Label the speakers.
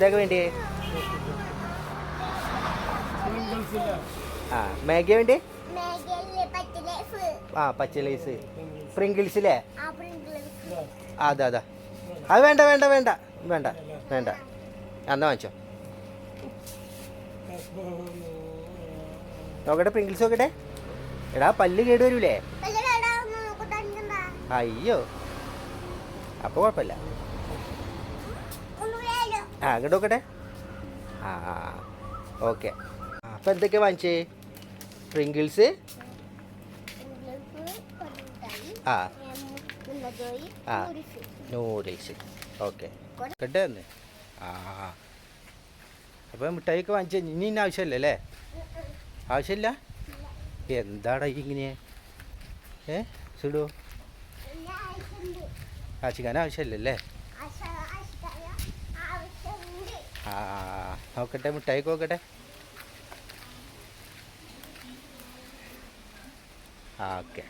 Speaker 1: എന്തൊക്കെ വേണ്ടി? ആ മാഗി വേണ്ടി? ആ പച്ച ലൈസ് സ്പ്രിങ്കിൾസില്ലേ? അതെ അതാ അത് വേണ്ട വേണ്ട വേണ്ട വേണ്ട വേണ്ട എന്നാ വാങ്ങിച്ചോ. നോക്കട്ടെ പ്രിങ്കിൾസ് നോക്കട്ടെ. എടാ പല്ല് കേട് വരൂലേ? അയ്യോ അപ്പോൾ കുഴപ്പമില്ല. ആ അങ്ങോട്ട് നോക്കട്ടെ. ആ ഓക്കെ. അപ്പം എന്തൊക്കെയാ വാങ്ങിച്ചേ? പ്രിങ്കിൾസ്, ആ ആ നൂഡിൽസ്. ഓക്കെ കേട്ടേന്ന്. ആ അപ്പം മിഠായിയൊക്കെ വാങ്ങിച്ച ഇനി ഇന്ന ആവശ്യമില്ല അല്ലേ? ആവശ്യമില്ല. എന്താടാ ഇങ്ങനെ സുഡു? ആശിക്കാൻ ആവശ്യമില്ലല്ലേ? ആ നോക്കട്ടെ മിഠായിക്ക് നോക്കട്ടെ. ആ ഓക്കെ.